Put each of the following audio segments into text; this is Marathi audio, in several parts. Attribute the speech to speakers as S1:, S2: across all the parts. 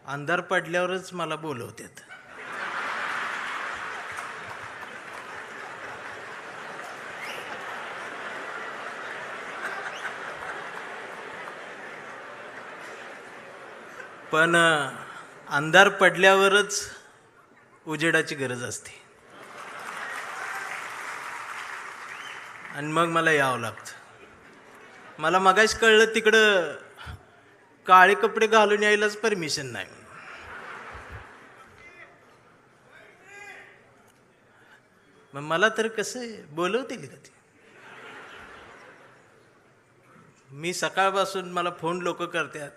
S1: अंधार पडल्यावरच मला बोलवतात. पण अंधार पडल्यावरच उजेडाची गरज असते आणि मग मला यावं लागतं. मला मगाच कळलं तिकडं काळे कपडे घालून यायलाच परमिशन नाही. मग मला तर कसं बोलवतील का ते? मी सकाळपासून मला फोन लोक करतात,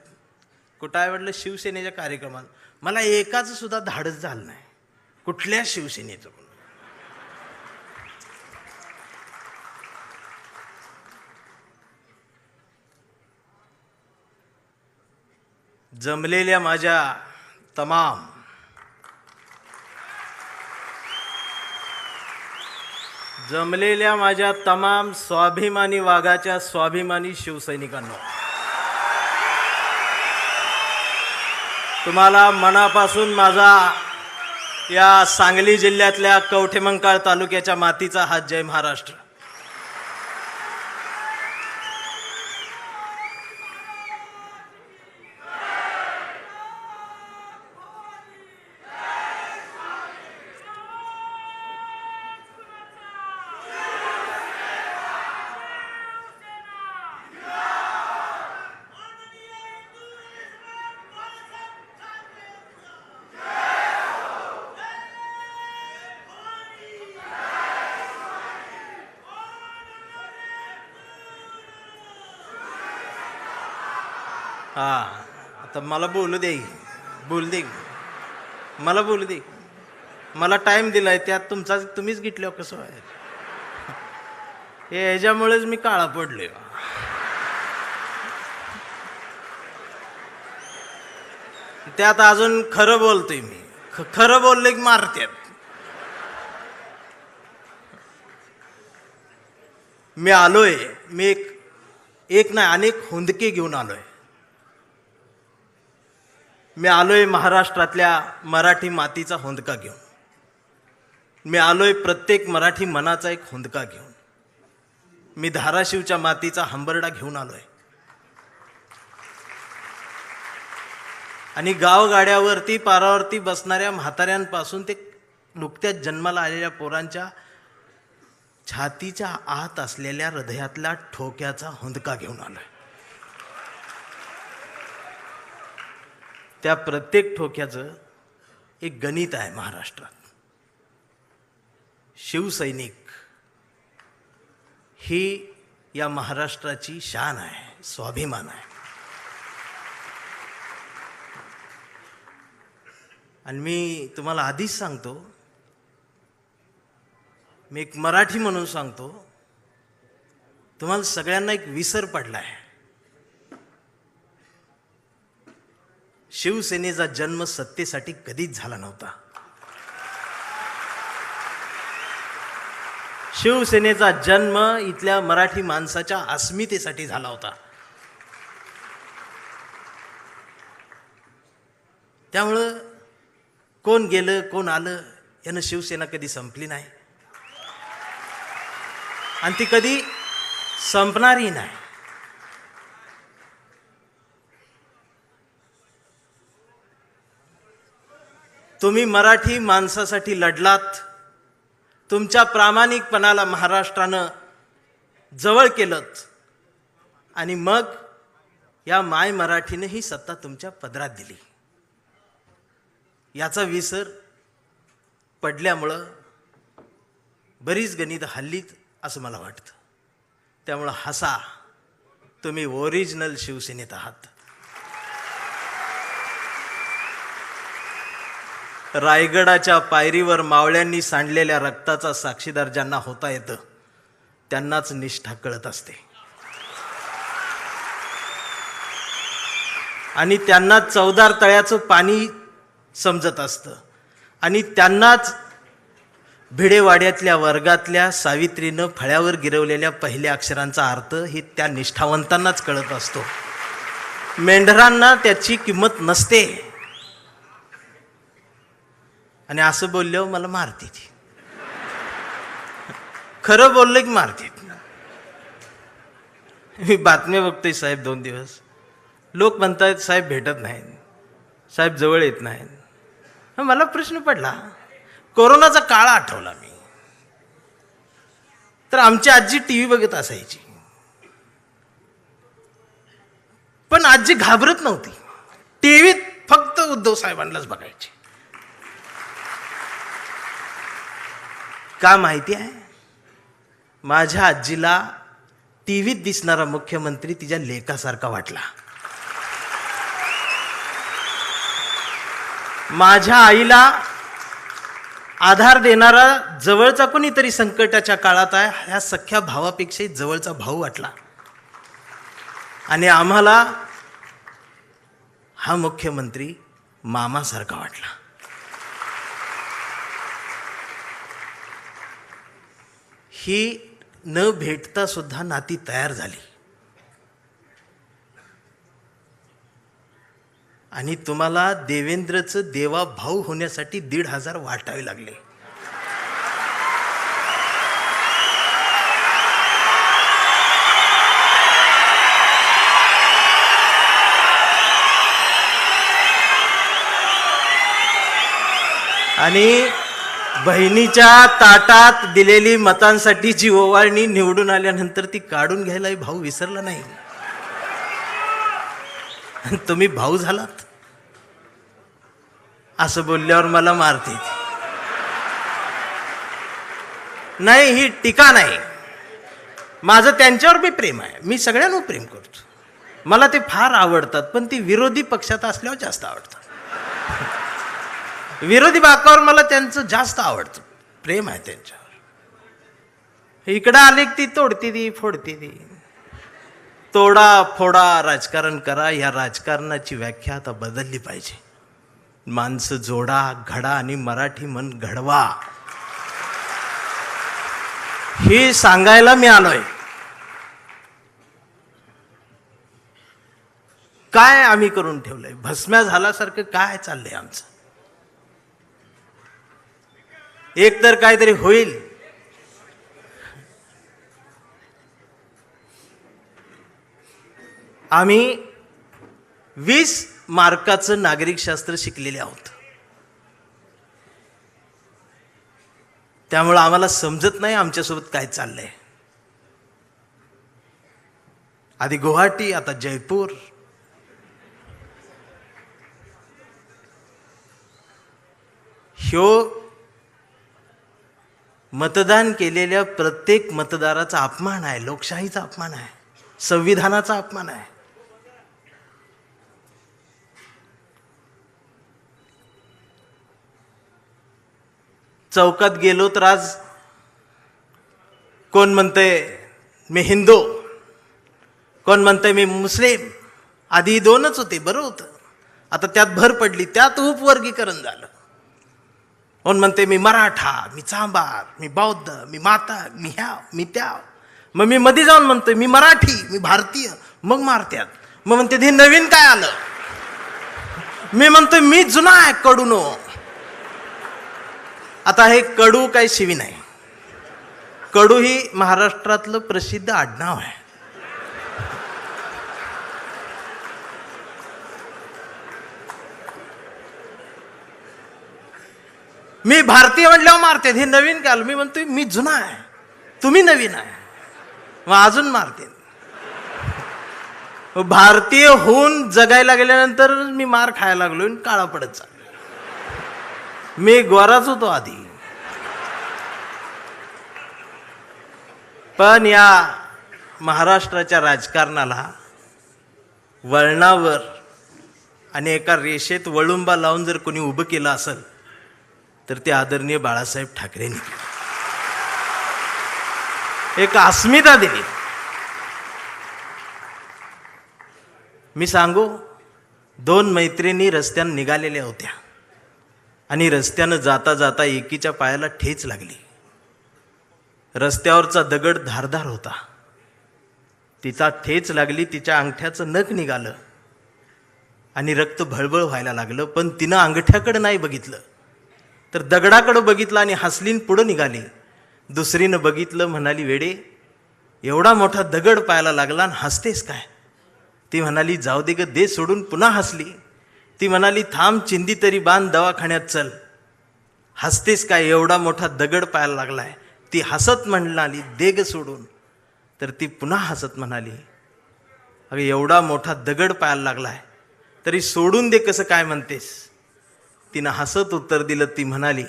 S1: कुठं आहे म्हटलं शिवसेनेच्या कार्यक्रमात. मला एकाच सुद्धा धाडस झालं नाही कुठल्या शिवसेनेचं. जमलेल्या माझ्या तमाम स्वाभिमानी वाघाच्या स्वाभिमानी शिवसैनिकांनो, तुम्हाला मनापासून माझा या सांगली जिल्ह्यातल्या कवठेमंकाळ तालुक्याच्या मातीचा हात जय महाराष्ट्र. आता मला बोलू दे, मला बोलू दे. मला टाइम दिलाय, त्यात तुम्हीच गिटल्यावर कसं आहे? ह्याच्यामुळेच मी काळा पडलोय. त्यात अजून खरं बोलतोय मी. खरं बोलले की मारत्यात. मी आलोय, मी एक नाही अनेक हुंदके घेऊन आलोय. मी आलोय महाराष्ट्रातल्या मराठी मातीचा हुंदका घेऊन. मी आलोय प्रत्येक मराठी मनाचा एक हुंदका घेऊन. मी धाराशिवच्या मातीचा हंबरडा घेऊन आलोय. आणि गावगाड्यावरती पारावरती बसणाऱ्या म्हाताऱ्यांपासून ते नुकत्याच जन्माला आलेल्या पोरांच्या छातीच्या आत असलेल्या हृदयातल्या ठोक्याचा हुंदका घेऊन आलोय. त्या प्रत्येक ठोक्याचं एक गणित आहे महाराष्ट्रात. शिवसैनिक ही या महाराष्ट्राची शान आहे, स्वाभिमान आहे. आणि मी तुम्हाला आधीच सांगतो, मी एक मराठी म्हणून सांगतो, तुम्हाला सगळ्यांना एक विसर पडलाय. शिवसेनेचा जन्म सत्तेसाठी कधीच झाला नव्हता. शिवसेनेचा जन्म इथल्या मराठी माणसाच्या अस्मितेसाठी झाला होता. त्यामुळं कोण गेलं कोण आलं यानं शिवसेना कधी संपली नाही आणि ती कधी संपणारही नाही. तुम्ही मराठी माणसासाठी लढलात. तुमच्या प्रामाणिकपणाला महाराष्ट्रानं जवळ केलं आणि मग या माय मराठीने ही सत्ता तुमच्या पदरात दिली. याचा विसर पडल्यामुळं बरीच गणित हल्लीत असं मला वाटतं. त्यामुळं हसा, तुम्ही ओरिजिनल शिवसेनेत आहात. रायगडाच्या पायरीवर मावळ्यांनी सांडलेल्या रक्ताचा साक्षीदार ज्यांना होता येतं त्यांनाच निष्ठा कळत असते आणि त्यांना चवदार तळ्याचं पाणी समजत असतं आणि त्यांनाच भिडेवाड्यातल्या वर्गातल्या सावित्रीनं फळ्यावर गिरवलेल्या पहिल्या अक्षरांचा अर्थ ही त्या निष्ठावंतांनाच कळत असतो. मेंढरांना त्याची किंमत नसते. आणि असं बोलल्यावर मला मारते ती. खरं बोललं की मारते. मी बातम्या बघतोय साहेब 2 दिवस. लोक म्हणतात साहेब भेटत नाहीत, साहेब जवळ येत नाहीत. मला प्रश्न पडला, कोरोनाचा काळ आठवला मी. तर आमची आजी टी व्ही बघत असायची, पण आजी घाबरत नव्हती. टीव्हीत फक्त उद्धव साहेबांनाच बघायची. का माहिती आहे? माझ्या आजीला टीव्हीत दिसणारा मुख्यमंत्री तिच्या लेकासारखा वाटला. माझ्या आईला आधार देणारा जवळचा कोणीतरी संकटाच्या काळात आहे ह्या सख्या भावापेक्षाही जवळचा भाऊ वाटला. आणि आम्हाला हा मुख्यमंत्री मामासारखा वाटला. ही न भेटता सुद्धा नाती तयार झाली. आणि तुम्हाला देवेंद्रचं देवा भाऊ होण्यासाठी 1,500 वाटावे लागले. आणि बहिणीच्या ताटात दिलेली मतांसाठी जी ओवाळणी निवडून आल्यानंतर ती काढून घ्यायलाही भाऊ विसरला नाही. तुम्ही भाऊ झालात असं बोलल्यावर मला मारते. नाही, ही टीका नाही. माझं त्यांच्यावर बी प्रेम आहे. मी सगळ्यांवर प्रेम करतो. मला ते फार आवडतात, पण ती विरोधी पक्षात असल्यावर जास्त आवडतात. विरोधी बाकावर मला त्यांचं जास्त आवडतं, प्रेम आहे त्यांच्यावर. इकडं आले की ती तोडती ती फोडती ती. तोडा फोडा राजकारण करा. या राजकारणाची व्याख्या आता बदलली पाहिजे. माणसं जोडा, घडा आणि मराठी मन घडवा, हे सांगायला मी आलोय. काय आम्ही करून ठेवलंय? भस्म्या झाल्यासारखं काय चाललंय आमचं? एक तर काहीतरी होईल. आम्ही 20 मार्काचं नागरिकशास्त्र शिकलेले आहोत. त्यामुळे आम्हाला समजत नाही आमच्यासोबत काय चाललंय. आधी गुवाहाटी, आता जयपूर. ह्यो मतदान केलेल्या प्रत्येक मतदाराचा अपमान आहे, लोकशाहीचा अपमान आहे, संविधानाचा अपमान आहे. चौकात गेलो तर आज कोण म्हणतंय मी हिंदू, कोण म्हणतंय मी मुस्लिम. आधी 2च होते, बरं होतं. आता त्यात भर पडली, त्यात उपवर्गीकरण झालं. कोण म्हणते मी मराठा, मी चांभार, मी बौद्ध, मी माता, मी ह्या, मी त्या. मग मी मध्ये जाऊन म्हणतोय मी मराठी, मी भारतीय. मग मारत्यात. मग म्हणते हे नवीन काय आलं? मी म्हणतोय मी जुना आहे, कडूनो. आता हे कडू काही शिवी नाही. कडू ही महाराष्ट्रातलं प्रसिद्ध आडनाव आहे. मी भारतीय म्हटल्यावर मारते. हे नवीन काल. मी म्हणतोय मी जुना आहे, तुम्ही नवीन आहे. मग अजून मारते. भारतीय होऊन जगायला गेल्यानंतर मी मार खायला लागलो आणि काळा पडत चाललो. मी गोराच होतो आधी. पण या महाराष्ट्राच्या राजकारणाला वळणावर आणि एका रेषेत वळुंबा लावून जर कोणी उभं केलं असेल तर ते आदरणीय बाळासाहेब ठाकरेंनी एक अस्मिता दिली. मी सांगू, 2 मैत्रिणी रस्त्यानं निघालेल्या होत्या आणि रस्त्यानं जाता जाता एकीच्या पायाला ठेच लागली. रस्त्यावरचा दगड धारदार होता. तिचा ठेच लागली, तिच्या अंगठ्याचं नख निघालं आणि रक्त भळबळ व्हायला लागलं. पण तिनं अंगठ्याकडे नाही बघितलं, तर दगडाकडं बघितलं आणि हसलीन पुढं निघाली. दुसरीनं बघितलं, म्हणाली, वेडे, एवढा मोठा दगड पाहायला लागला आणि हसतेस काय? ती म्हणाली, जाऊ दे ग, दे सोडून. पुन्हा हसली. ती म्हणाली, थांब, चिंदी तरी बांध, दवाखान्यात चल. हसतेस काय? एवढा मोठा दगड पाहायला लागलाय. ती हसत म्हणाली, दे ग सोडून. तर ती पुन्हा हसत म्हणाली, अगं एवढा मोठा दगड पाहायला लागलाय तरी सोडून दे कसं काय म्हणतेस? तिनं हसत उत्तर दिलं. ती म्हणाली,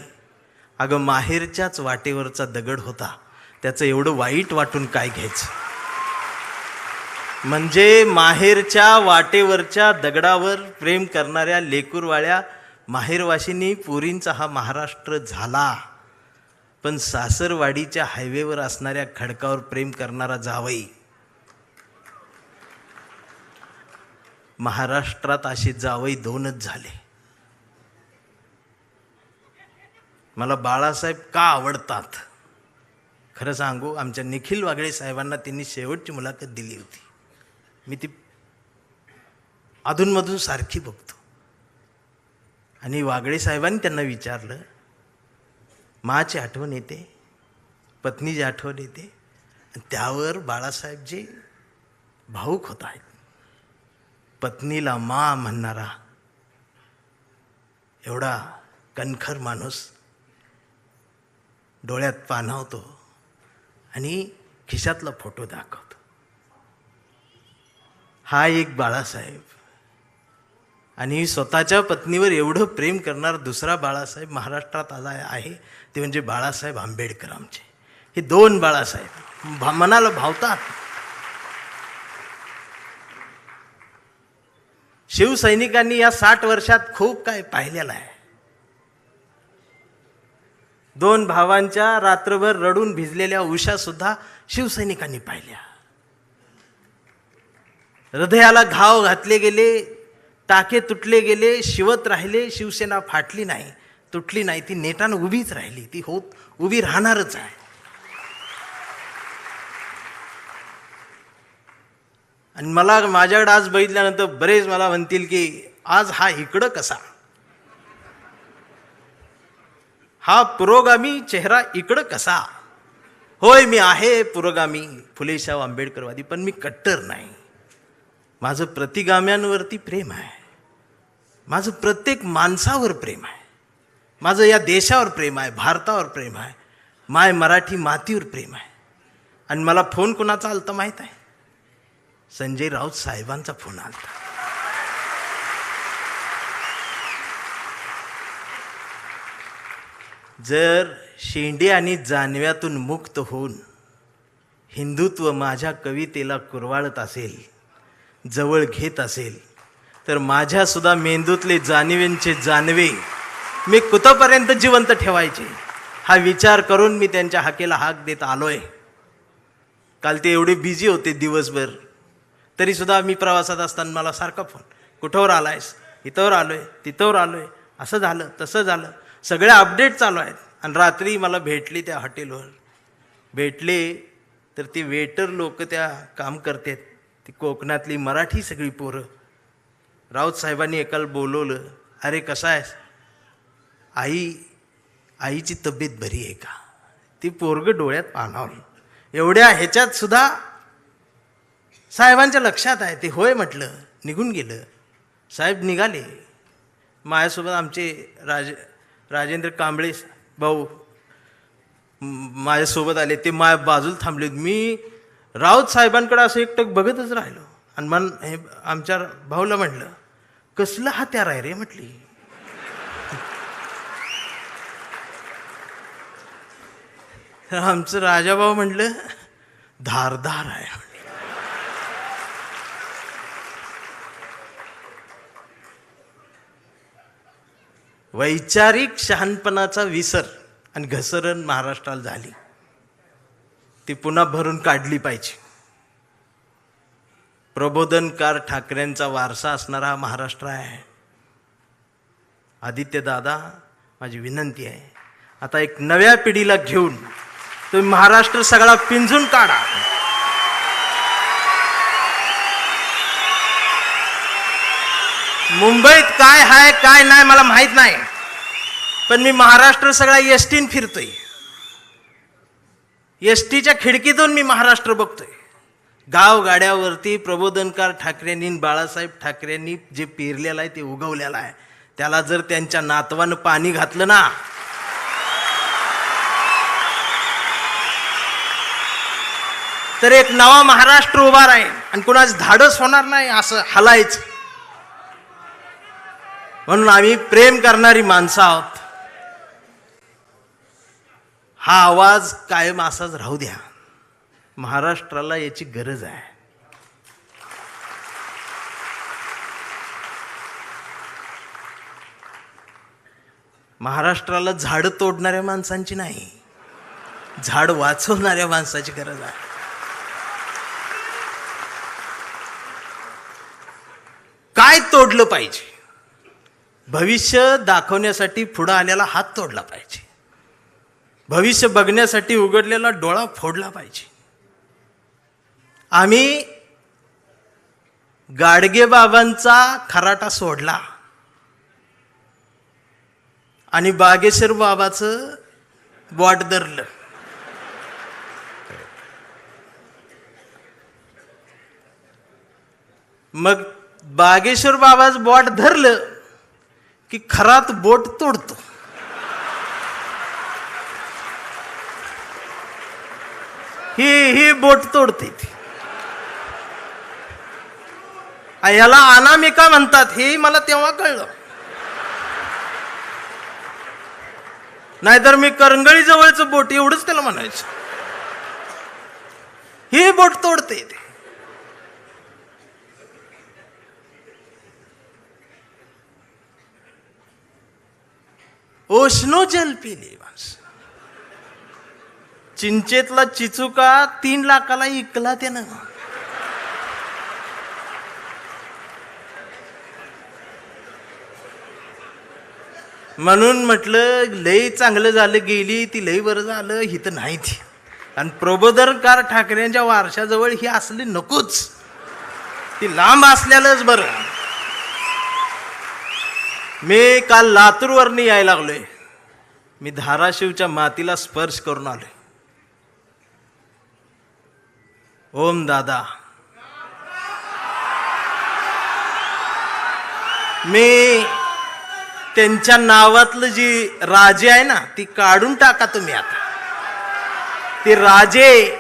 S1: अगं माहेरच्याच वाटेवरचा दगड होता, त्याचं एवढं वाईट वाटून काय घ्यायचं? म्हणजे माहेरच्या वाटेवरच्या दगडावर प्रेम करणाऱ्या लेकूरवाळ्या माहेरवाशिनी पुरींचा हा महाराष्ट्र झाला. पण सासरवाडीच्या हायवेवर असणाऱ्या खडकावर प्रेम करणारा जावई, महाराष्ट्रात असे जावई दोनच झाले. मला बाळासाहेब का आवडतात खरं सांगू, आमच्या निखिल वागळे साहेबांना त्यांनी शेवटची मुलाखत दिली होती. मी ती अधूनमधून सारखी बघतो. आणि वागळे साहेबांनी त्यांना विचारलं, माची आठवण येते, पत्नीची आठवण येते. आणि त्यावर बाळासाहेब जे भाऊक होत आहेत. पत्नीला मा म्हणणारा एवढा कणखर माणूस डोळ्यात पाणावतो आणि खिशातला फोटो दाखवतो. हा एक बाळासाहेब. आणि स्वतःच्या पत्नीवर एवढं प्रेम करणारा दुसरा बाळासाहेब महाराष्ट्रात आला आहे, ते म्हणजे बाळासाहेब आंबेडकर आमचे. हे दोन बाळासाहेब मनाला भावतात. शिवसैनिकांनी या 60 वर्षात खूप काय पाहिलेलं आहे. दोन भावांच्या रात्रभर रडून भिजलेल्या उषा सुद्धा शिवसैनिकांनी पाहिल्या. हृदयाला घाव घातले गेले, टाके तुटले गेले, शिवत राहिले. शिवसेना फाटली नाही, तुटली नाही, ती नेटानं उभीच राहिली. ती उभी राहणारच आहे. आणि मला माझ्याकडे आज बघितल्यानंतर बरेच मला म्हणतील की आज हा इकडं कसा, हा पुरोगामी चेहरा इकडं कसा. होय, मी आहे पुरोगामी, फुलेशाह आंबेडकरवादी, पण मी कट्टर नाही. माझं प्रतिगाम्यांवरती प्रेम आहे. माझं प्रत्येक माणसावर प्रेम आहे. माझं या देशावर प्रेम आहे, भारतावर प्रेम आहे, माय मराठी मातीवर प्रेम आहे. आणि मला फोन कोणाचा आलता माहीत आहे? संजय राऊत साहेबांचा फोन आलता. जर शेंडे आणि जानव्यातून मुक्त होऊन हिंदुत्व माझ्या कवितेला कुरवाळत असेल, जवळ घेत असेल, तर माझ्या सुद्धा मेंदूतले जाणवेंचे जानवे मी कुठपर्यंत जिवंत ठेवायचे हा विचार करून मी त्यांच्या हाकेला हाक देत आलोय. काल ते एवढे बिझी होते दिवसभर, तरी सुद्धा मी प्रवासात असताना मला सारखा फोन, कुठवर आलायस, इथवर आलोय, तिथवर आलोय, असं झालं तसं झालं, सगळे अपडेट चालू आहेत. आणि रात्री मला भेटली त्या हॉटेलवर. भेटले तर ती वेटर लोक त्या काम करतात, ती कोकणातली मराठी सगळी पोरं. राऊत साहेबांनी एकाला बोलवलं, अरे कसा आहेस, आईची तब्येत बरी आहे का? ती पोरगं डोळ्यात पाणावलं. एवढ्या ह्याच्यात सुद्धा साहेबांच्या लक्षात आहे. ते होय म्हटलं, निघून गेलं. साहेब निघाले. माझ्यासोबत आमचे राजेंद्र कांबळे भाऊ माझ्यासोबत आले. ते माझ्या बाजूला थांबले. मी राऊत साहेबांकडे असं एकटक बघतच राहिलो. आणि हे आमच्या भाऊला म्हटलं, कसलं हत्यार आहे रे म्हटली. आमचं राजाभाऊ म्हटलं, धारदार आहे. वैचारिक शहाणपणाचा विसर आणि घसरण महाराष्ट्राला झाली, ती पुन्हा भरून काढली पाहिजे. प्रबोधनकार ठाकरेंचा वारसा असणारा हा महाराष्ट्र आहे. आदित्य दादा, माझी विनंती आहे, आता एक नव्या पिढीला घेऊन तुम्ही महाराष्ट्र सगळा पिंजून काढा. मुंबईत काय आहे काय नाही मला माहीत नाही, पण मी महाराष्ट्र सगळा एसटीन फिरतोय. एसटीच्या खिडकीतून मी महाराष्ट्र बघतोय. गावगाड्यावरती प्रबोधनकार ठाकरेंनी, बाळासाहेब ठाकरेंनी जे पेरलेलं आहे ते उगवलेलं आहे. त्याला जर त्यांच्या नातवानं पाणी घातलं ना, तर एक नवा महाराष्ट्र उभा राहील आणि कुणाच धाडस होणार नाही असं हलायचं. म्हणून आम्ही प्रेम करणारी माणसं आहोत. हा आवाज कायम असाच राहू द्या. महाराष्ट्राला याची गरज आहे. महाराष्ट्राला झाड तोडणाऱ्या माणसांची नाही, झाड वाचवणाऱ्या माणसाची गरज आहे. काय तोडलं पाहिजे? भविष्य दाखवण्यासाठी पुढं आलेला हात तोडला पाहिजे. भविष्य बघण्यासाठी उघडलेला डोळा फोडला पाहिजे. आम्ही गाडगे बाबांचा खराटा सोडला आणि बागेश्वर बाबाचं बोट धरलं. मग बागेश्वर बाबाचं बोट धरलं की खरात बोट तोडतो. ही बोट तोडते ती. याला अनामिका म्हणतात हे मला तेव्हा कळलं. नाहीतर मी करंगळी जवळचं बोट एवढंच त्याला म्हणायचं. ही बोट तोडते ते. ओशनो जल पिले माणसं. चिंचेतला चिचुका 3 लाखाला इकला त्यानं. म्हणून म्हटलं लय चांगलं झालं, गेली ती लय बरं झालं, ही तर नाही ती. आणि प्रबोधनकार ठाकरेंच्या वारशाजवळ ही असली नकोच, ती लांब असल्यालाच बरं. मी काल लातूरवरनं यायला लागलोय. मी धाराशिवच्या मातीला स्पर्श करून आलोय. ओम दादा, मी त्यांच्या नावातलं जी राजे आहे ना ती काढून टाका तुम्ही आता. ती राजे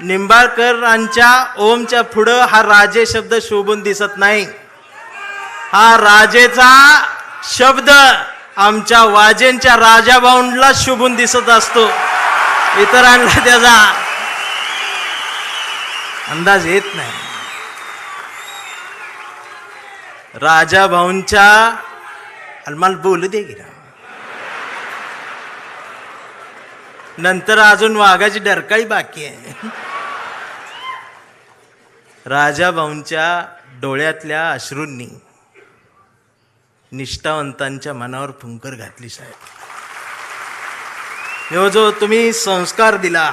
S1: निंबाळकरांच्या ओमच्या पुढं हा राजे शब्द शोभून दिसत नाही. हा राजेचा शब्द आमच्या वाजेंच्या राजाभाऊंला शोभून दिसत असतो. इतरांना त्याचा अंदाज येत नाही. राजाभाऊंच्या मला बोलू दे की नंतर अजून वाघाची डरकाळी बाकी आहे. राजाभाऊंच्या डोळ्यातल्या अश्रूंनी निष्ठावंतांच्या मनावर फुंकर घातली. साहेब, ह्यो जो तुम्ही संस्कार दिला,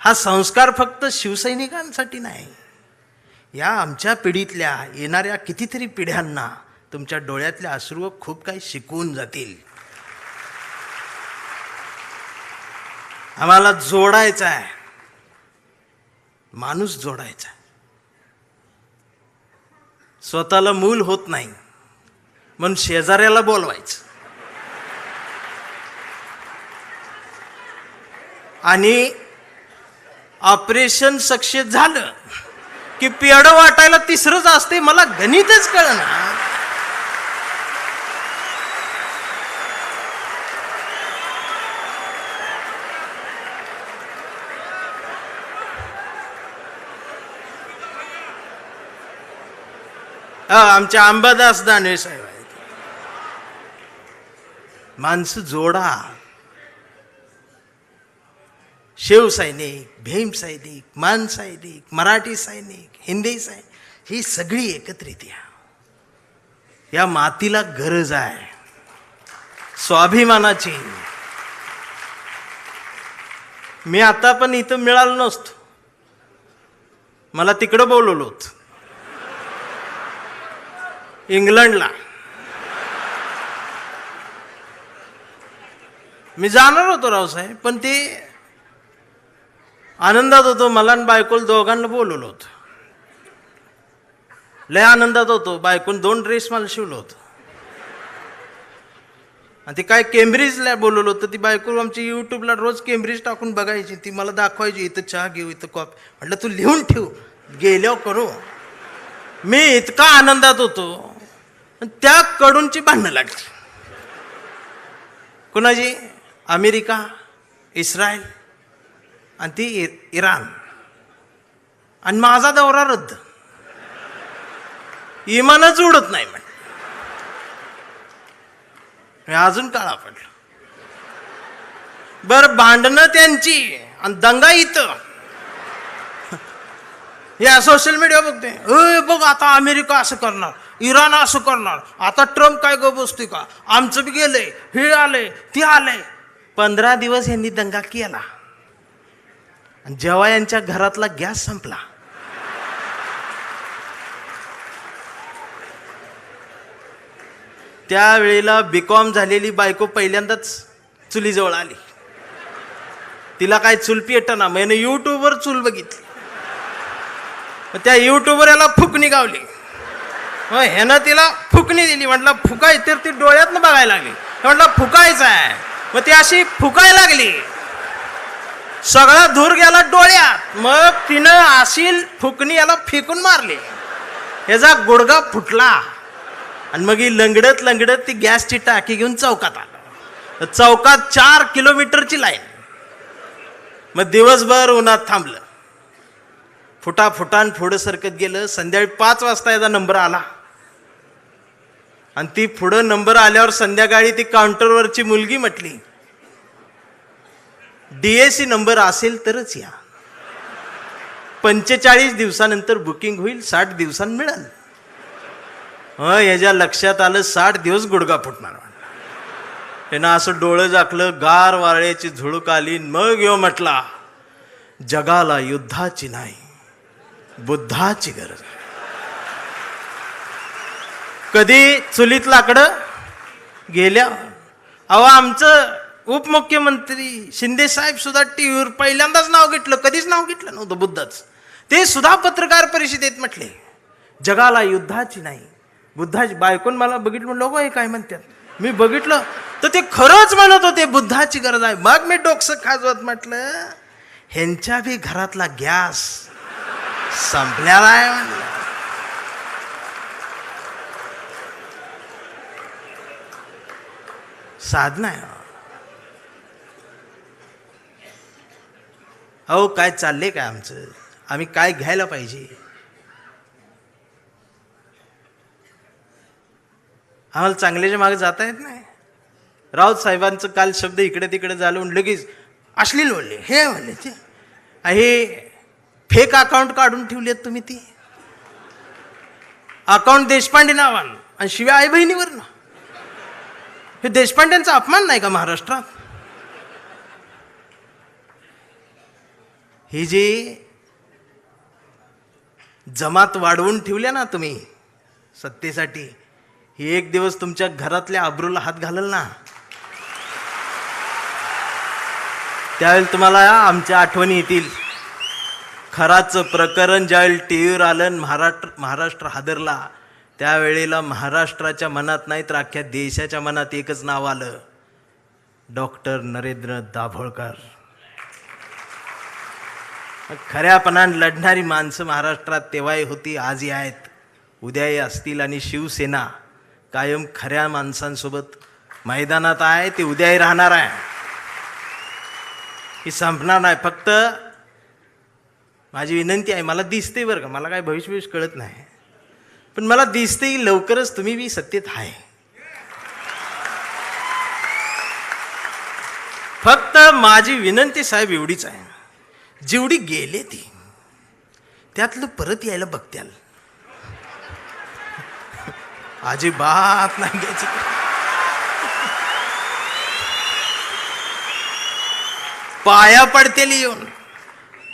S1: हा संस्कार फक्त शिवसैनिकांसाठी नाही, या आमच्या पिढीतल्या येणाऱ्या कितीतरी पिढ्यांना तुमच्या डोळ्यातले अश्रू खूप काही शिकवून जातील. आम्हाला जोडायचं आहे, माणूस जोडायचा. स्वतःला मूल होत नाही म्हणून शेजाऱ्याला बोलवायचं आणि ऑपरेशन सक्सेस झालं की पेढं वाटायला तिसरंच असते. मला गणितच कळना. आमच्या अंबादास दानवे साहेब आहेत. माणसं जोडा. शिवसैनिक, भीम सैनिक, मान सैनिक, मराठी सैनिक, हिंदी सैनिक, ही सगळी एकत्रित या मातीला गरज आहे स्वाभिमानाची. मी आता पण इथं मिळालो नसतो, मला तिकडं बोलवलं होतं इंग्लंडला. मी जाणार होतो रावसाहेब, पण ते आनंदात होतो. मला आणि बायकोला दोघांना बोलवलं होतं. लय आनंदात होतो. बायकोन 2 ड्रेस मला शिवलं होतं. आणि ते काय केम्ब्रिजला बोलवलं होतं. ती बायको आमची यूट्यूबला रोज केम्ब्रिज टाकून बघायची. ती मला दाखवायची, इथं चहा घेऊ, इथं कॉफी. म्हटलं तू लिहून ठेव, गेल्यावर करू. मी इतका आनंदात होतो, त्या कडूनची भांडणं लागली. कुणाची? अमेरिका, इस्रायल आणि ती इराण. आणि माझा दौरा रद्द. इमानच उडत नाही म्हण. अजून काळा पडलं. बर, भांडणं त्यांची आणि दंगा इथं. या सोशल मीडिया बघते, बघ आता अमेरिका असं करणार, इराण असं करणार, आता ट्रम्प काय ग बसतोय का, आमचं बी गेलंय, हे आलंय, ते आलंय. 15 दिवस यांनी दंगा केला. आणि जेव्हा यांच्या घरातला गॅस संपला, त्यावेळेला बीकॉम झालेली बायको पहिल्यांदाच चुलीजवळ आली. तिला काय चूल पेटना. मैंने यूट्यूबवर चूल बघितली. त्या यूट्यूबवर याला फुकणी गावली. ह्यानं तिला फुकणी दिली. म्हटलं फुकाय, तर ती डोळ्यातनं बघायला लागली. म्हटलं फुकायचं आहे. मग ती अशी फुकायला लागली. सगळा धूर गेला डोळ्यात. मग तिनं अशी फुकणी याला फेकून मारली. याचा गुडघा फुटला. आणि मग ही लंगडत लंगडत ती गॅसची टाकी घेऊन चौकात आलं. चौकात 4 किलोमीटरची लाईन. मग दिवसभर उन्हात थांबलं. फुटाफुटान पुढं सरकत गेलं. संध्याकाळी 5 वाजता याचा नंबर आला. आणि ती पुढं नंबर आल्यावर संध्याकाळी ती काउंटरवरची मुलगी म्हटली, DAC नंबर असेल तरच या. 45 दिवसानंतर बुकिंग होईल, 60 दिवसांनी मिळेल. याच्या लक्षात आलं 60 दिवस गुडघा फुटणार. त्यानं असं डोळं झाकलं, गार वाऱ्याची झुळूक आली. मग यो म्हटला, जगाला युद्धाची नाही, बुद्धाची गरज. कधी चुलीत लाकडं गेल्या. अहो, आमचं उपमुख्यमंत्री शिंदे साहेब सुद्धा टीव्हीवर पहिल्यांदाच नाव घेतलं. कधीच नाव घेतलं नव्हतं बुद्धाचं. ते सुद्धा पत्रकार परिषदेत म्हटले, जगाला युद्धाची नाही, बुद्धाची. बायकोन मला बघितलं, म्हणलं लोक हे काय म्हणतात. मी बघितलं तर ते खरंच म्हणत होते बुद्धाची गरज आहे. मग मी डोकसं खाजवत म्हटलं, ह्यांच्या बी घरातला गॅस संपलेला आहे म्हणलं. साधना आहे. अहो, काय चाललंय काय आमचं? आम्ही काय घ्यायला पाहिजे? आम्हाला चांगल्याच्या मागे जाता येत नाही. राऊत साहेबांचं काल शब्द इकडे तिकडे झालं, लगेच अश्लील बोलले, हे बोलले, ते हे फेक अकाउंट काढून ठेवलेत तुम्ही. ती अकाउंट देशपांडे नावानं आणि शिवाय आई बहिणीवर ना. हे देशपांड्यांचा अपमान नाही का महाराष्ट्रात? हे जे जमात वाढवून ठेवल्या ना तुम्ही सत्तेसाठी, ही एक दिवस तुमच्या घरातल्या अब्रूला हात घालल ना, त्यावेळेला तुम्हाला आमच्या आठवणी येतील. खराचं प्रकरण ज्यावेळी टीव्हीवर आलं, महाराष्ट्र हादरला, त्यावेळेला महाराष्ट्राच्या मनात नाही तर अख्ख्या देशाच्या मनात एकच नाव आलं, डॉक्टर नरेंद्र दाभोळकर. खऱ्यापणानं लढणारी माणसं महाराष्ट्रात तेव्हाही होती, आजही आहेत, उद्याही असतील. आणि शिवसेना कायम खऱ्या माणसांसोबत मैदानात आहे, ते उद्याही राहणार आहे. ही संपणार नाही. फक्त माझी विनंती आहे, मला दिसते बरं का, मला काय भविष्य कळत नाही, पण मला दिसते की लवकरच तुम्ही बी सत्तेत आहे. फक्त माझी विनंती साहेब एवढीच आहे, जेवढी गेले ती त्यातलं परत यायला बघत्याल. अजिबात नाही घ्यायची. पाया पडतेली येऊन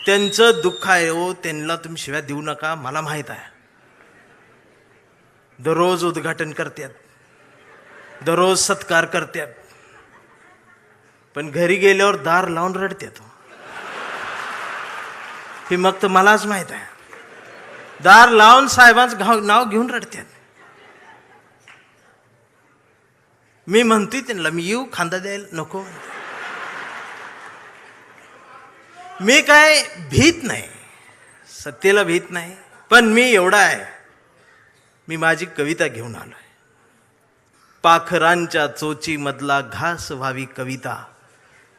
S1: त्यांचं दुःख आहे हो, त्यांना तुम्ही शिव्या देऊ नका. मला माहित आहे, दररोज उद्घाटन करतात, दररोज सत्कार करतात. पण घरी गेल्यावर दार लावून रडतात. हे मग तर मलाच माहित आहे. दार लावून साहेबांचं नाव घेऊन रडतात. मी म्हणतोय त्यांना, मी येऊ खांदा द्यायला नको. मी काय भीत नाही, सत्तेला भीत नाही, पण मी एवढा आहे, मी माझी कविता घेऊन आलोय. पाखरांच्या चोची मधला घास व्हावी कविता,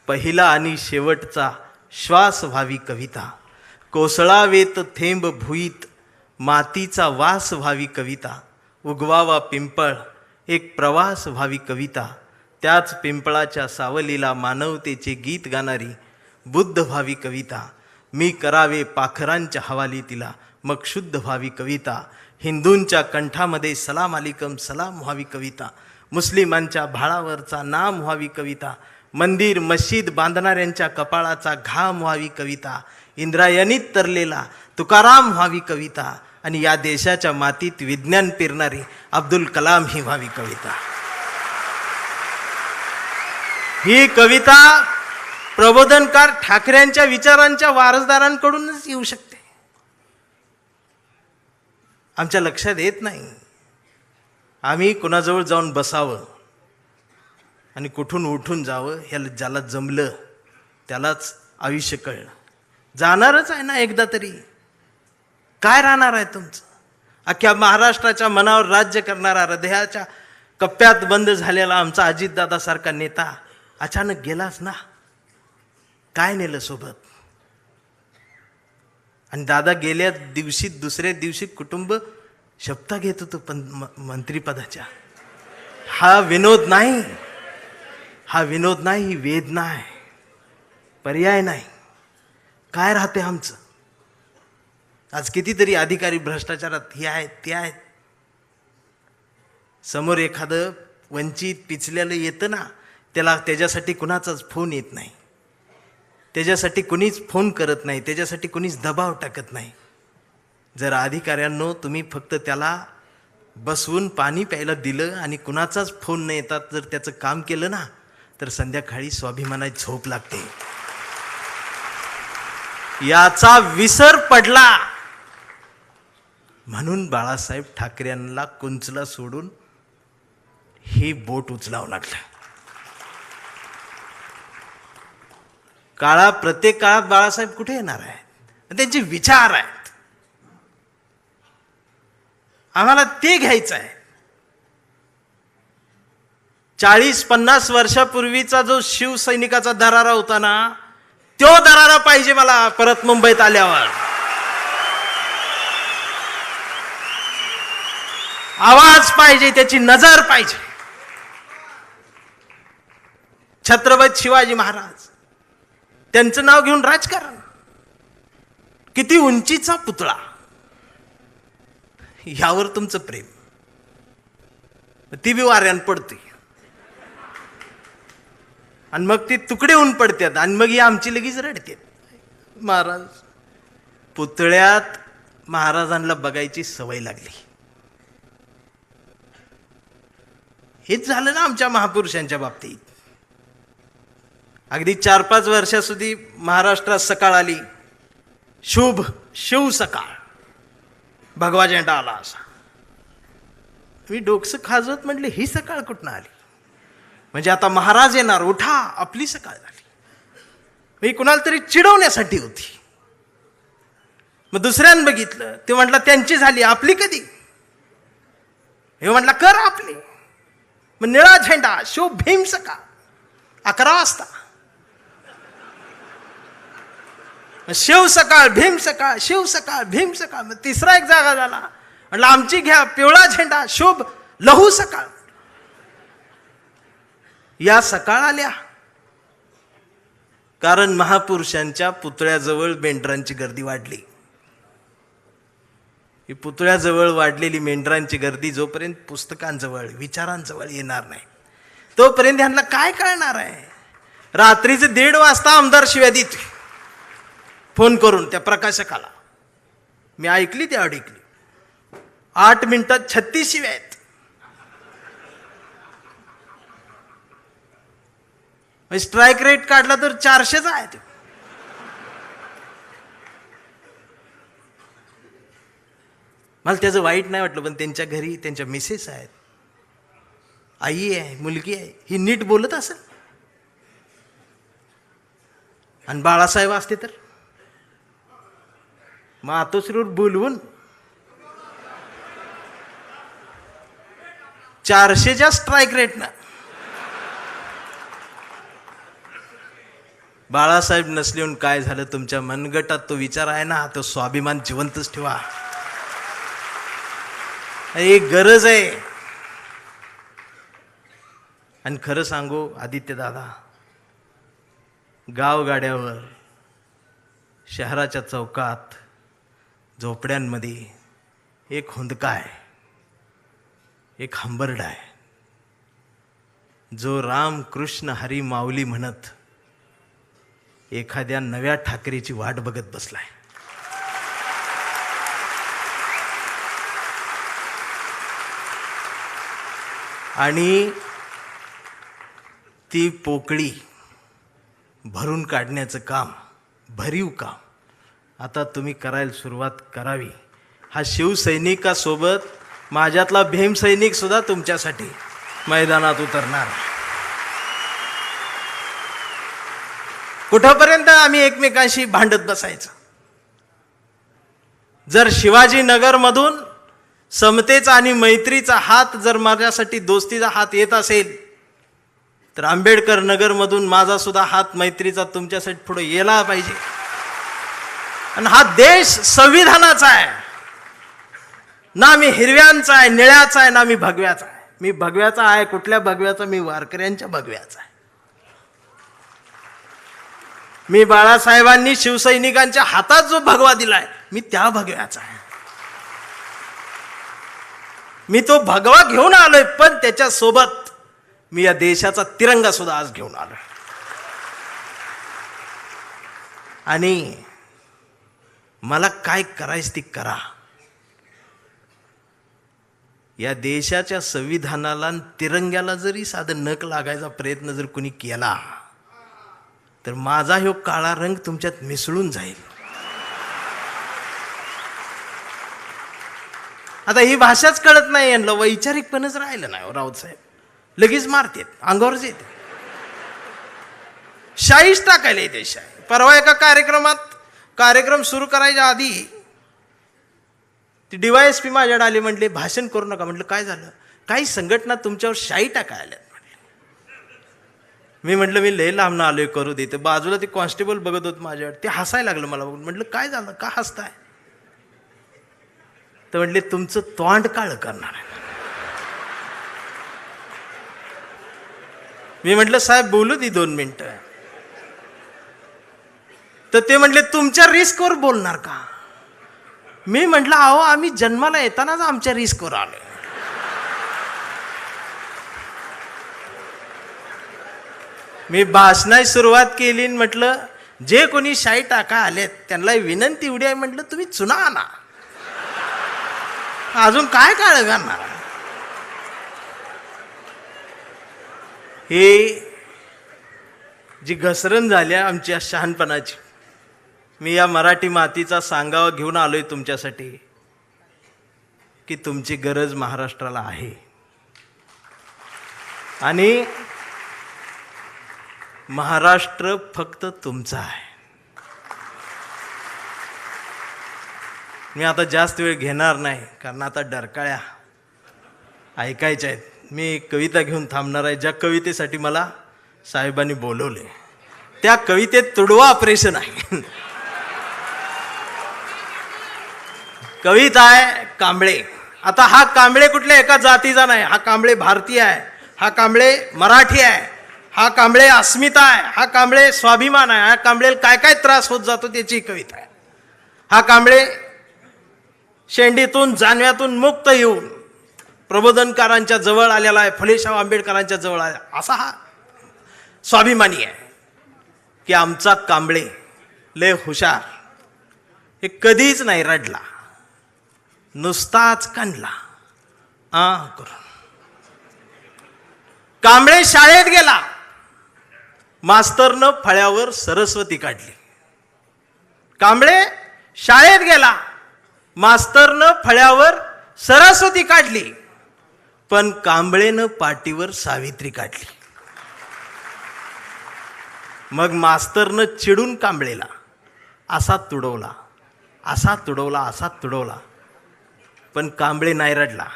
S1: पहिला आणि शेवटचा श्वास व्हावी कविता, कोसळावेत थेंब भुईत मातीचा वास व्हावी कविता, उगवावा पिंपळ एक प्रवास व्हावी कविता, त्याच पिंपळाच्या सावलीला मानवतेचे गीत गाणारी बुद्ध व्हावी कविता, मी करावे पाखरांच्या हवाली तिला मग शुद्ध व्हावी कविता, हिंदूंच्या कंठामध्ये सलाम अलिकम सलाम व्हावी कविता, मुस्लिमांच्या भाळावरचा नाम व्हावी कविता, मंदिर मशीद बांधणाऱ्यांच्या कपाळाचा घाम व्हावी कविता, इंद्रायणीत तरलेला तुकाराम व्हावी कविता, आणि या देशाच्या मातीत विज्ञान पेरणारी अब्दुल कलाम ही व्हावी कविता. ही कविता प्रबोधनकार ठाकरेंच्या विचारांच्या वारसदारांकडूनच येऊ शकते. आमच्या लक्षात येत नाही. आम्ही कुणाजवळ जाऊन बसावं आणि कुठून उठून जावं, ह्याला ज्याला जमलं त्यालाच आयुष्य कळलं. जाणारच आहे ना एकदा तरी. काय राहणार आहे तुमचं? अख्ख्या महाराष्ट्राच्या मनावर राज्य करणारा, हृदयाच्या कप्प्यात बंद झालेला आमचा अजितदादासारखा नेता अचानक गेलाच ना. काय नेलं सोबत? आणि दादा गेल्या दिवशी दुसऱ्या दिवशी कुटुंब शपथा घेत होतं पण मंत्रिपदाच्या. हा विनोद नाही, हा विनोद नाही, ही वेदना आहे, पर्याय नाही. काय राहते आमचं? आज कितीतरी अधिकारी भ्रष्टाचारात हे आहेत ते आहेत. समोर एखादं वंचित पिचलेलं येतं ना, त्याच्यासाठी कुणाचाच फोन येत नाही, त्याच्यासाठी कुणीच फोन करत नाही, त्याच्यासाठी कुणीच दबाव टाकत नाही. जर अधिकाऱ्यांनो तुम्ही फक्त त्याला बसवून पाणी प्यायला दिलं आणि कुणाचाच फोन न येतात जर त्याचं काम केलं ना, तर संध्याकाळी स्वाभिमानाची झोप लागते. याचा विसर पडला म्हणून बाळासाहेब ठाकरेंना कुंचला सोडून हे बोट उचलावं लागलं. प्रत्येक काळात बाळासाहेब कुठे येणार आहेत? त्यांचे विचार आहेत, आम्हाला ते घ्यायचं आहे. 40-50 वर्षापूर्वीचा जो शिवसैनिकाचा दरारा होता ना, तो दरारा पाहिजे मला परत मुंबईत आल्यावर. आवाज पाहिजे, त्याची नजर पाहिजे. छत्रपती शिवाजी महाराज, त्यांचं नाव घेऊन राजकारण, किती उंचीचा पुतळा, ह्यावर तुमचं प्रेम, ती बी वाऱ्यान पडते आणि मग ती तुकडे होऊन पडतात आणि मग ही आमची लगेच रडते. महाराज, पुतळ्यात महाराजांना बघायची सवय लागली. हेच झालं ना आमच्या महापुरुषांच्या बाबतीत. अगदी 4-5 वर्षाસુધી महाराष्ट्रात सकाळ आली, शुभ शिव सकाळ, भगवा झेंडा आला असा. मी डोकसं खाजवत म्हटले, ही सकाळ कुठनं आली? म्हणजे आता महाराज येणार, उठा, आपली सकाळ झाली. मी कुणाला तरी चिडवण्यासाठी होती. मग दुसऱ्यानं बघितलं, ते म्हटलं त्यांची झाली, आपली कधी? हे म्हटलं कर आपली. मग निळा झेंडा, शुभ भीम सकाळ, 11 वाजता. शिव सकाळ, भीम सकाळ, शिव सकाळ, भीम सकाळ. मग तिसरा एक जागा झाला, म्हटलं आमची घ्या, पिवळा झेंडा, शुभ लहू सकाळ. या सकाळ आल्या कारण महापुरुषांच्या पुतळ्याजवळ मेंढरांची गर्दी वाढली. ही पुतळ्याजवळ वाढलेली मेंढरांची गर्दी जोपर्यंत पुस्तकांजवळ, विचारांजवळ येणार नाही, तोपर्यंत ह्यांना काय कळणार आहे? रात्रीचे 1:30 वाजता आमदार शिव्या देत फोन करून त्या प्रकाशकाला. मी ऐकली, ती ऐकली. 8 मिनिटात 36 शिव्या आहेत. स्ट्राईक रेट काढला तर 400च आहे ते. मला त्याचं वाईट नाही वाटलं, पण त्यांच्या घरी त्यांच्या मिसेस आहेत, आई आहे, मुलगी आहे, ही नीट बोलत असेल. आणि बाळासाहेब असते तर मातोश्रीवर बोलवून 400च्या स्ट्राईक रेटनं बाळासाहेब नसलेून काय झालं, तुमच्या मनगटात तो विचार आहे ना, तो स्वाभिमान जिवंतच ठेवा. एक गरज आहे. आणि खरं सांगू आदित्य दादा, गावगाड्यावर, शहराच्या चौकात, झोपड्यांमध्ये एक हुंदका आहे, एक हंबरडा आहे, जो राम कृष्ण हरी माऊली म्हणत एखाद्या नव्या ठाकरेची वाट बघत बसलाय. आणि ती पोकळी भरून काढण्याचं काम, भरीव काम आता तुम्ही करायला सुरुवात करावी. हा शिवसैनिकासोबत माझ्यातला भीमसैनिक सुद्धा तुमच्यासाठी मैदानात उतरणार. कुठंपर्यंत आम्ही एकमेकांशी भांडत बसायचं? जर शिवाजीनगरमधून समतेचा आणि मैत्रीचा हात, जर माझ्यासाठी दोस्तीचा हात येत असेल, तर आंबेडकर नगरमधून माझा सुद्धा हात मैत्रीचा तुमच्यासाठी पुढे यायला पाहिजे. आणि हा देश संविधानाचा आहे ना, मी हिरव्यांचा आहे, निळ्याचा आहे ना, मी भगव्याचा आहे. मी भगव्याचा आहे. कुठल्या भगव्याचा? मी वारकऱ्यांच्या भगव्याचा आहे. मी बाळासाहेबांनी शिवसैनिकांच्या हातात जो भगवा दिलाय, मी त्या भगव्याचा आहे. मी तो भगवा घेऊन आलोय, पण त्याच्या सोबत मी या देशाचा तिरंगा सुद्धा आज घेऊन आलोय. आणि मला काय करायचं ती करा. या देशाच्या संविधानाला आणि तिरंग्याला जरी साधं नख लागायचा प्रयत्न जर कुणी केला, तर माझा ह्यो काळा रंग तुमच्यात मिसळून जाईल. आता ही भाषाच कळत नाही यांना, वैचारिकपणच राहिलं नाही. राऊत साहेब लगेच मारतेत, अंगावरच येते, शाईच टाकायला येते शाई. परवा एका कार्यक्रम सुरू करायच्या आधी ती DYSP माझ्याकडे आली, म्हटले भाषण करू नका. म्हटलं काय झालं? काही संघटना तुमच्यावर शाई टाकायला. मी म्हटलं मी लय लांबनं आलोय, करू देते. बाजूला ते कॉन्स्टेबल बघत होत माझ्यावर, ते हसायला लागलं मला बघून. म्हटलं काय झालं, का हसताय? तर म्हटले तुमचं तोंड काळ करणार आहे. मी म्हटलं साहेब बोलू दे 2 मिनिटं. तर ते म्हटले तुमच्या रिस्कवर बोलणार का? मी म्हटलं अहो आम्ही जन्माला येतानाच आमच्या रिस्कवर आलोय. मी भाषणाची सुरुवात केली, म्हटलं जे कोणी शाई टाका आलेत त्यांना विनंती एवढी आहे, म्हटलं तुम्ही चुना आणा, अजून काय काळ करणार. हे जी घसरण झाल्या आमच्या शहाणपणाची, मी या मराठी मातीचा सांगावा घेऊन आलोय तुमच्यासाठी की तुमची गरज महाराष्ट्राला आहे. आणि महाराष्ट्र फक्त तुमचा आहे. मी आता जास्त वेळ घेणार नाही, कारण आता डरकाळ्या ऐकायच्या आहेत. मी एक कविता घेऊन थांबणार आहे, ज्या कवितेसाठी मला साहेबांनी बोलवले. त्या कवितेत तुडवा ऑपरेशन आहे. कविता आहे कांबळे. आता हा कांबळे कुठल्या एका जातीचा नाही, हा कांबळे भारतीय आहे, हा कांबळे मराठी आहे, हा कांबळे अस्मिता आहे, हा कांबळे स्वाभिमान आहे, हा कांबळे काय काय त्रास होत जातो त्याची कविता आहे. हा कांबळे शेंडीतून जानव्यातून मुक्त येऊन प्रबोधनकारांच्या जवळ आलेला आहे, फुलेशाह आंबेडकरांच्या जवळ आला, असा हा स्वाभिमानी आहे की आमचा कांबळे लय हुशार. हे कधीच नाही रडला, नुसताच कांडला करून. कांबळे शाळेत गेला, मास्तरनं फळ्यावर सरस्वती काढली. कांबळे शाळेत गेला, मास्तरनं फळ्यावर सरस्वती काढली, पण कांबळेनं पाटीवर सावित्री काढली. मग मास्तरनं चिडून कांबळेला असा तुडवला, असा तुडवला, असा तुडवला, पण कांबळे नाही रडला,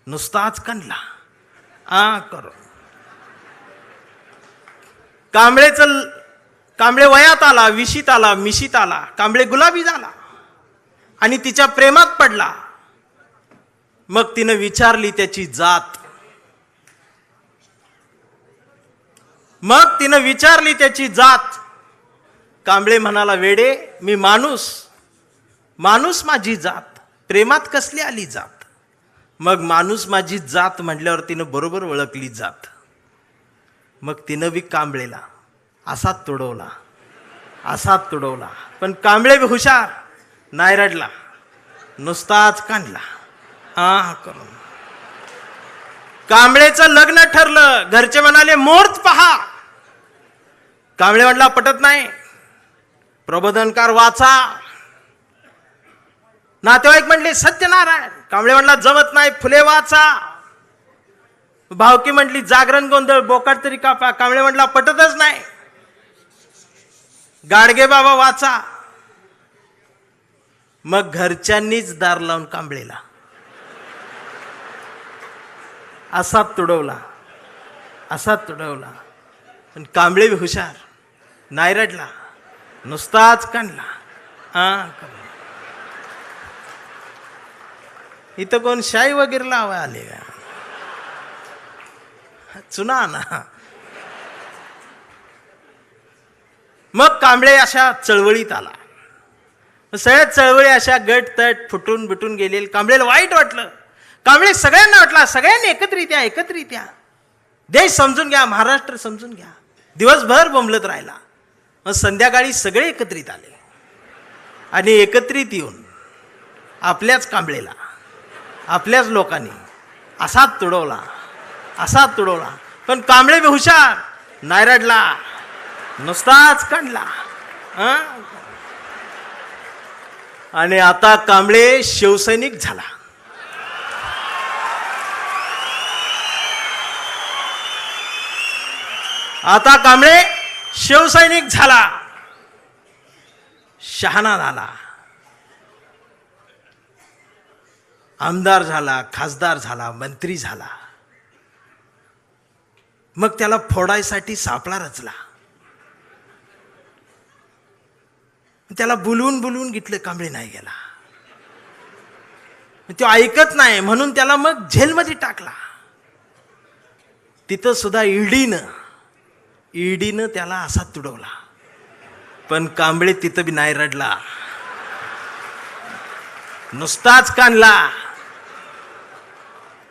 S1: नुसताच कणला करो. कांबळे वयात आला, विशीत आला, मिशीत आला, कांबळे गुलाबी झाला आणि तिच्या प्रेमात पडला. मग तिनं विचारली त्याची जात, कांबळे म्हणाला, वेडे मी माणूस, माणूस माझी जात, प्रेमात कसली आली जात. मग माणूस माझी जात म्हटल्यावर तिनं बरोबर ओळखली जात. मग तिनं बी कांबळेला असा तुडवला, असा तुडवला, पण कांबळे बी हुशार, नाही रडला, नुसताच कांडला करून. कांबळेचं लग्न ठरलं. घरचे म्हणाले मुहूर्त पहा. कांबळे म्हटला पटत नाही, प्रबोधनकार वाचा. नातेवाईक म्हणले सत्यनारायण. कांबळे म्हटला जमत नाही, फुले वाचा. भावकी म्हटली जागरण गोंधळ, बोकाट तरी कापा. कांबळे म्हटला पटतच नाही, गाडगे बाबा वाचा. मग घरच्यांनीच दार लावून कांबळेला असा तुडवला, असा तुडवला, पण कांबळे बी हुशार, नाही रडला, नुसताच काढला. इथं कोण शाई वगैरे लावा आले का? चुना ना. मग कांबळे अशा चळवळीत आला. सगळ्या चळवळी अशा गट तट फुटून बिटून गेले. कांबळेला वाईट वाटलं. कांबळे सगळ्यांना वाटला, सगळ्यांनी एकत्रित या, देश समजून घ्या, महाराष्ट्र समजून घ्या. दिवसभर बोंबलत राहिला. मग संध्याकाळी सगळे एकत्रित आले आणि एकत्रित येऊन आपल्याच कांबळेला, आपल्याच लोकांनी असाच तुडवला, असाच तुडवला, पण कांबळे बी हुशार, नाही रडला, नुसताच काढला. आणि आता कांबळे शिवसैनिक झाला. आता कांबळे शिवसैनिक झाला, शहाणा झाला, आमदार झाला, खासदार झाला, मंत्री झाला. मग त्याला फोडायसाठी सापळा रचला. त्याला बोलवून घेतलं, कांबळे नाही गेला. तो ऐकत नाही म्हणून त्याला मग जेलमध्ये टाकला. तिथं सुद्धा ईडीनं त्याला असा तुडवला, पण कांबळे तिथं बी नाही रडला, नुसताच कानला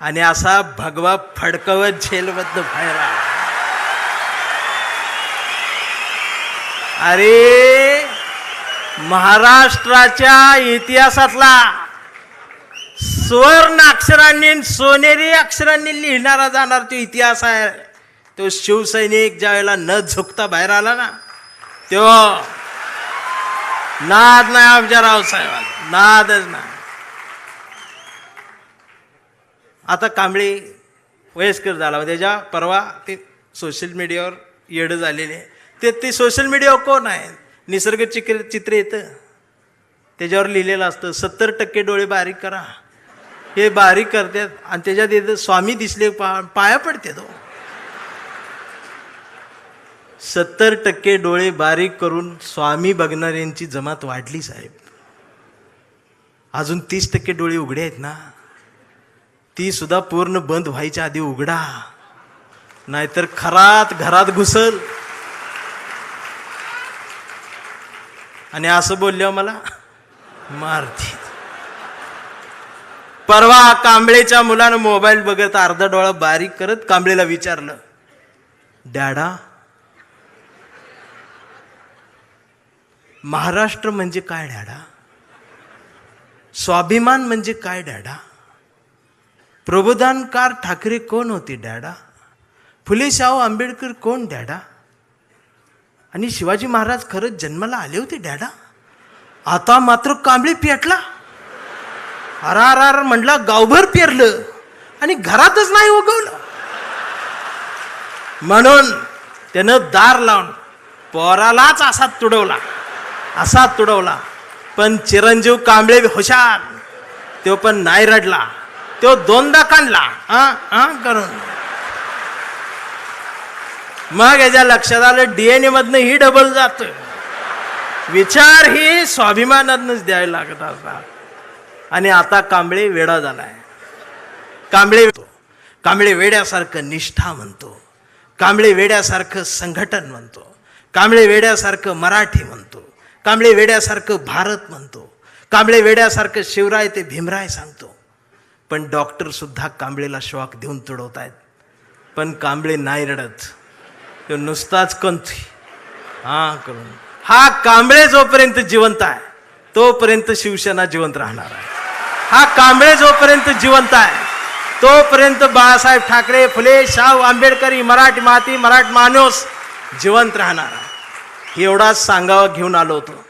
S1: आणि असा भगवा फडकवत जेलमधनं बाहेर आला. अरे महाराष्ट्राच्या इतिहासातला सुवर्ण अक्षरांनी, सोनेरी अक्षरांनी लिहिणारा जाणार तो इतिहास आहे. तो शिवसैनिक ज्या वेळेला न झुकता बाहेर आला ना, तो नाद नाही आमच्या रावसाहेबांचा, नादच नाही. आता कांबळे वयस्कर झाला, त्याच्या परवा ते सोशल मीडियावर येडं झालेले. ते सोशल मीडियावर कोण आहे, निसर्ग चित्र येतं, त्याच्यावर लिहिलेलं असतं 70% डोळे बारीक करा. हे बारीक करतात आणि त्याच्यात येतं स्वामी दिसले पाया पडते. तो 70% डोळे बारीक करून स्वामी बघणाऱ्यांची जमात वाढली साहेब. अजून 30% डोळे उघडे आहेत ना, ती सुद्धा पूर्ण बंद व्हायच्या आधी उघडा, नाहीतर खरात घरात घुसल. आणि असं बोलल्यावर मला मारते. परवा कांबळेच्या मुलानं मोबाईल बघत अर्धा डोळा बारीक करत कांबळेला विचारलं, डॅडा महाराष्ट्र म्हणजे काय डॅडा? स्वाभिमान म्हणजे काय डॅडा? प्रबोधनकार ठाकरे कोण होते डॅडा? फुले शाहू आंबेडकर कोण डॅडा? आणि शिवाजी महाराज खरंच जन्माला आले होते डॅडा. आता मात्र कांबळे पेटला. अरार म्हणला, गावभर पेरलं आणि घरातच नाही उगवलं. म्हणून त्यानं दार लावून पोरालाच असा तुडवला. पण चिरंजीव कांबळे हुशार, तो पण नाही रडला. तो दोनदा काढला करून. मग याच्या लक्षात आलं डीएनए मधनं ही डबल जात. विचार ही स्वाभिमानातनच द्यायला लागत असतात. आणि आता कांबळे वेडा झालाय. कांबळे वेड्यासारखं निष्ठा म्हणतो, कांबळे वेड्यासारखं संघटन म्हणतो, कांबळे वेड्यासारखं मराठी म्हणतो, कांबळे वेड्यासारखं भारत म्हणतो, कांबळे वेड्यासारखं शिवराय ते भीमराय सांगतो. पण डॉक्टर सुद्धा कांबळेला शॉक देऊन तुडवतायत. पण कांबळे नाही रडत, तो नुसताच कंथी करून. हा कांबळे जोपर्यंत जिवंत आहे तोपर्यंत शिवसेना जिवंत राहणार आहे. हा कांबळे जोपर्यंत जिवंत आहे तोपर्यंत बाळासाहेब ठाकरे, फुले, शाहू आंबेडकरी, मराठी माती, मराठी माणूस जिवंत राहणार आहे. एवढाच सांगावं घेऊन आलो होतो.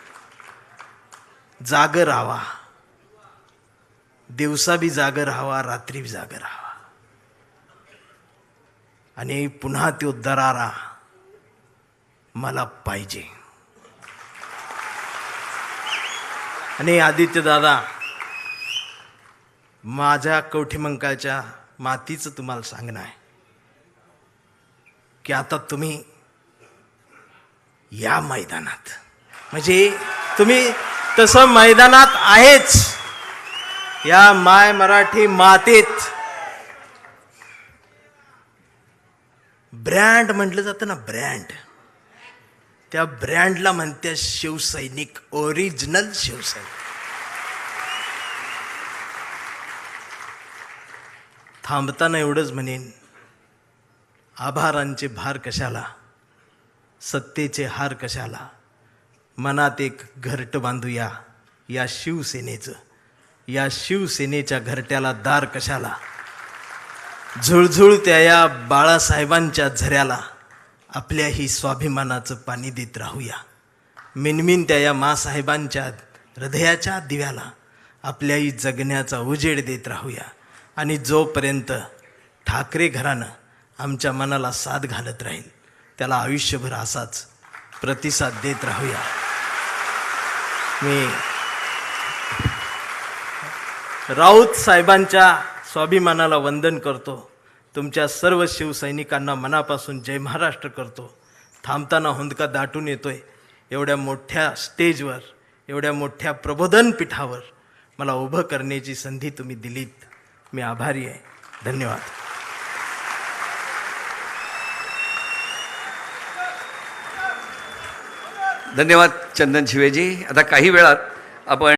S1: जागर राहावा, दिवसा बी जागर राहावा, रात्री बी जागर राहावा. आणि पुन्हा तो दरारा मला पाहिजे. आणि आदित्य दादा, माझ्या कवठीमंकाळच्या मातीचं तुम्हाला सांगणं आहे की आता तुम्ही या मैदानात, म्हणजे तुम्ही तसं मैदानात आहेच, या माय मराठी मातीत ब्रँड म्हटलं जातं ना, ब्रँड, त्या ब्रँडला म्हणते शिवसैनिक, ओरिजिनल शिवसैनिक. थांबताना एवढंच म्हणेन, आभारांचे भार कशाला, सत्तेचे हार कशाला, मनात एक घरटं बांधूया या शिवसेनेचं, या शिवसेनेच्या घरट्याला दार कशाला, झुळझुळत्या या बाळासाहेबांच्या झऱ्याला आपल्याही स्वाभिमानाचं पाणी देत राहूया. मिनमिनत्या या मासाहेबांच्या हृदयाच्या दिव्याला आपल्याही जगण्याचा उजेड देत राहूया. आणि जोपर्यंत ठाकरे घराणं आमच्या मनाला साथ घालत राहील त्याला आयुष्यभर असाच प्रतिसाद देत राहूया. मी राऊत साहेबांच्या स्वाभिमानाला वंदन करतो. तुमच्या सर्व शिवसैनिकांना मनापासून जय महाराष्ट्र करतो. थांबताना हुंदका दाटून येतोय. एवढ्या मोठ्या स्टेजवर, एवढ्या मोठ्या प्रबोधन पीठावर मला उभं करण्याची संधी तुम्ही दिलीत. मी आभारी आहे. धन्यवाद.
S2: धन्यवाद चंदन शिवेजी. आता काही वेळात आपण